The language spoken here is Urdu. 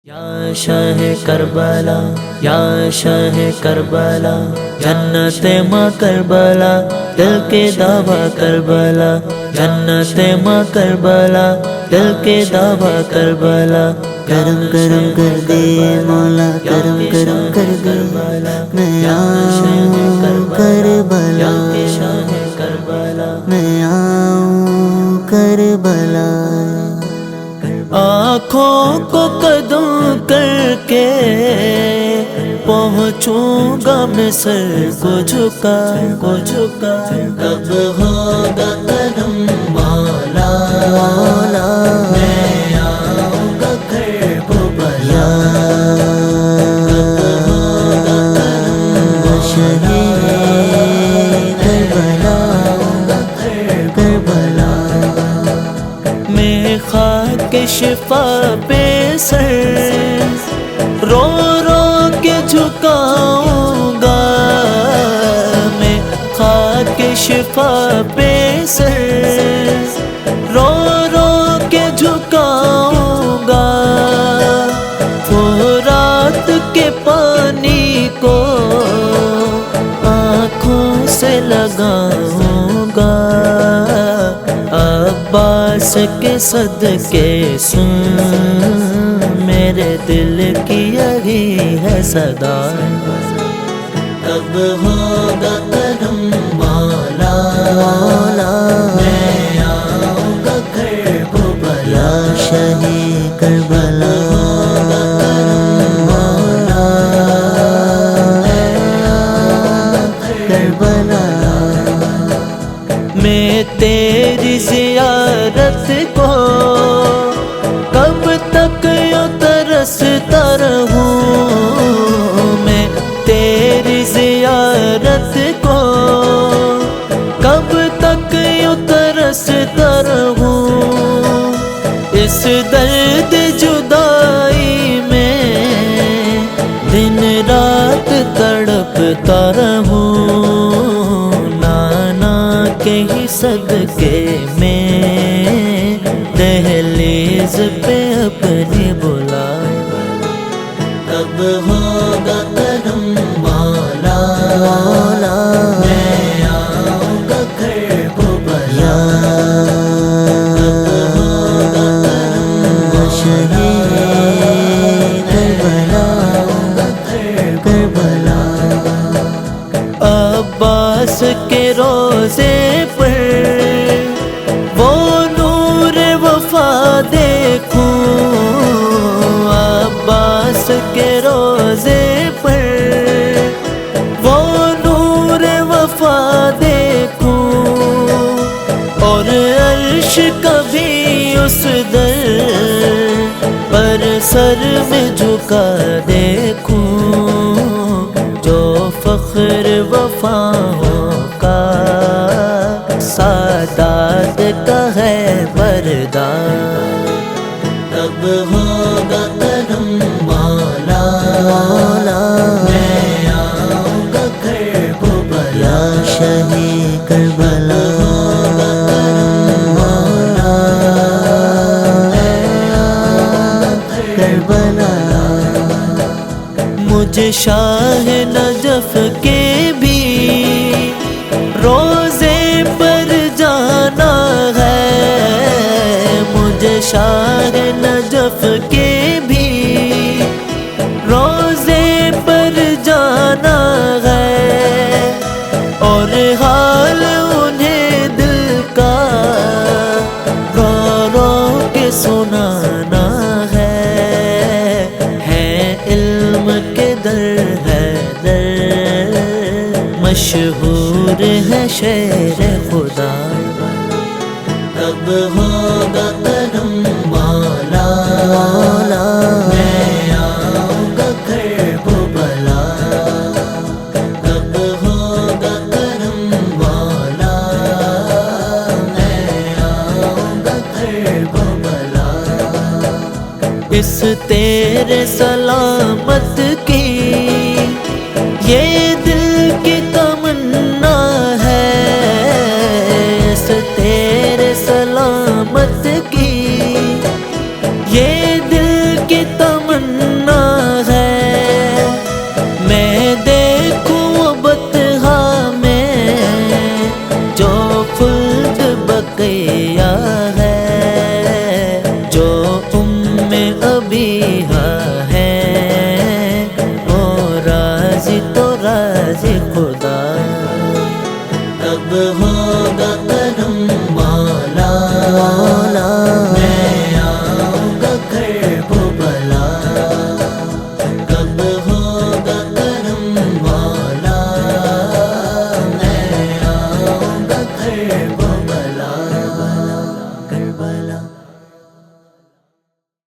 یا شاہ کربلا یا شاہ کربلا، جنت ماں کربلا، دل کے دعویٰ کربلا، جنت ماں کربلا، دل کے دعویٰ کربلا، کرم کرم کر دے مولا، کرم کرم کر دے، میں آؤں کربلا، میں آؤں کربلا، آنکھوں کو قدم کر کے پہنچوں گا میں سر کو جھکا کب ہوگا کرم مولا، میں آؤں گا کربلا، میں خاک شفا پہ سر رو رو کے جھکاؤں گا، میں خاک شفا پہ سر رو رو کے جھکاؤں گا، فرات کے پانی کو آنکھوں سے لگاؤں گا، عباس کے صدقے سن میرے دل کی یہی ہے صدا، کب ہوگا کرم مولا، میں آؤں گا کربلا، شاہ کربلا، کربلا، میں تیری زیارت کو کب تک یوں ترستا رہوں، میں تیری زیارت کو کب تک یوں ترستا رہوں، اس درد جدائی میں دن رات تڑپتا رہوں، کے ہی صدقے میں دہلیز پہ اپنی بلا، کب ہوگا کرم مولا، میں آؤں گا کربلا، عباس کے روزے پر وہ نور وفا دیکھوں، عباس کے روزے پر وہ نور وفا دیکھوں، اور عرش کبھی اس در پر سر میں جھکا دیکھوں، جو فخر وفاؤں کا سادات کا ہے بردار، کب ہوگا کرم مولا، میں آؤں گا کربلا، شاہ کربلا، کربلا، مجھے شاہ نجف کے بھی روزے پر جانا ہے، مجھے شاہ نجف کے بھی روزے پر جانا ہے، اور حال انہیں دل کا رو رو کے سنانا ہے علم کے در ہے در، مشہور ہے شیر خدا، کب ہوگا کرم مولا، میں آؤں گا کربلا، کب ہوگا کرم مولا، میں آؤں گا کربلا، اس تیرے سلامت کی یہ دل کی تمنا ہے، اس تیرے سلامت کی یہ دل کی تمنا جب ہوگا